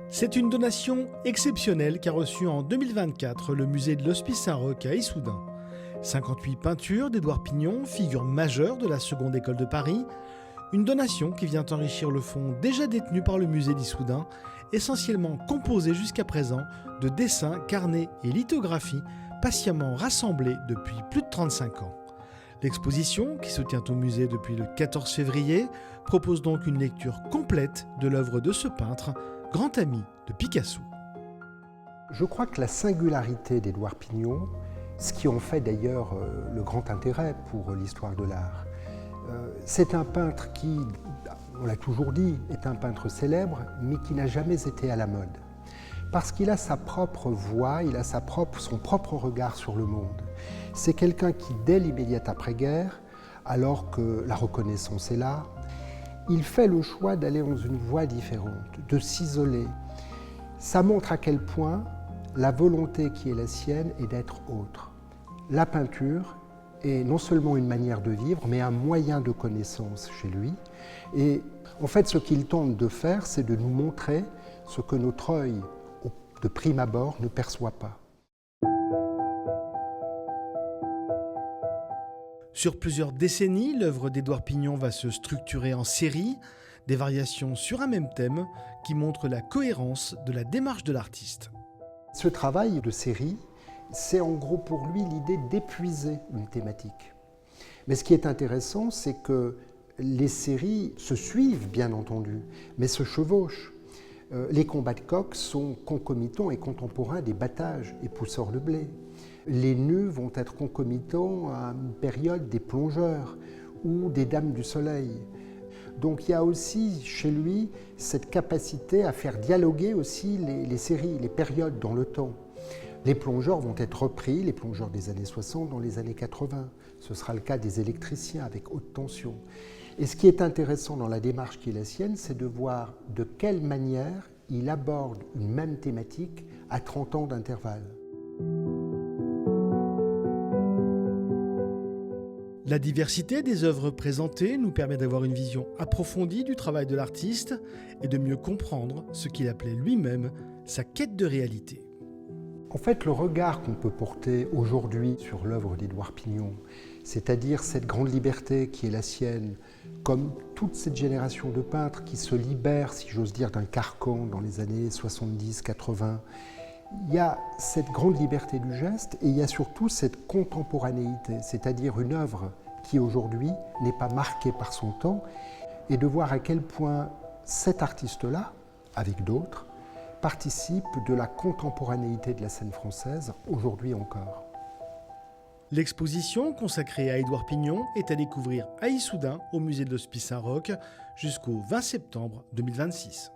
C'est une donation exceptionnelle qu'a reçue en 2024 le musée de l'Hospice Saint-Roch à Issoudun. 58 peintures d'Édouard Pignon, figure majeure de la seconde école de Paris. Une donation qui vient enrichir le fonds déjà détenu par le musée d'Issoudun, essentiellement composé jusqu'à présent de dessins, carnets et lithographies patiemment rassemblés depuis plus de 35 ans. L'exposition, qui se tient au musée depuis le 14 février, propose donc une lecture complète de l'œuvre de ce peintre, grand ami de Picasso. Je crois que la singularité d'Édouard Pignon, ce qui en fait d'ailleurs le grand intérêt pour l'histoire de l'art, c'est un peintre qui, on l'a toujours dit, est un peintre célèbre, mais qui n'a jamais été à la mode. Parce qu'il a sa propre voix, il a son propre regard sur le monde. C'est quelqu'un qui, dès l'immédiate après-guerre, alors que la reconnaissance est là, il fait le choix d'aller dans une voie différente, de s'isoler. Ça montre à quel point la volonté qui est la sienne est d'être autre. La peinture est non seulement une manière de vivre, mais un moyen de connaissance chez lui. Et en fait, ce qu'il tente de faire, c'est de nous montrer ce que notre œil, de prime abord, ne perçoit pas. Sur plusieurs décennies, l'œuvre d'Édouard Pignon va se structurer en séries, des variations sur un même thème qui montrent la cohérence de la démarche de l'artiste. Ce travail de série, c'est en gros pour lui l'idée d'épuiser une thématique. Mais ce qui est intéressant, c'est que les séries se suivent, bien entendu, mais se chevauchent. Les combats de coqs sont concomitants et contemporains des battages et pousseurs de blé. Les nus vont être concomitants à une période des plongeurs ou des dames du soleil. Donc il y a aussi chez lui cette capacité à faire dialoguer aussi les séries, les périodes dans le temps. Les plongeurs vont être repris, les plongeurs des années 60 dans les années 80. Ce sera le cas des électriciens avec haute tension. Et ce qui est intéressant dans la démarche qui est la sienne, c'est de voir de quelle manière il aborde une même thématique à 30 ans d'intervalle. La diversité des œuvres présentées nous permet d'avoir une vision approfondie du travail de l'artiste et de mieux comprendre ce qu'il appelait lui-même sa quête de réalité. En fait, le regard qu'on peut porter aujourd'hui sur l'œuvre d'Édouard Pignon, c'est-à-dire cette grande liberté qui est la sienne, comme toute cette génération de peintres qui se libèrent, si j'ose dire, d'un carcan dans les années 70-80, il y a cette grande liberté du geste et il y a surtout cette contemporanéité, c'est-à-dire une œuvre qui aujourd'hui n'est pas marquée par son temps, et de voir à quel point cet artiste-là, avec d'autres, participe de la contemporanéité de la scène française, aujourd'hui encore. L'exposition consacrée à Édouard Pignon est à découvrir à Issoudun au musée de l'Hospice Saint-Roch jusqu'au 20 septembre 2026.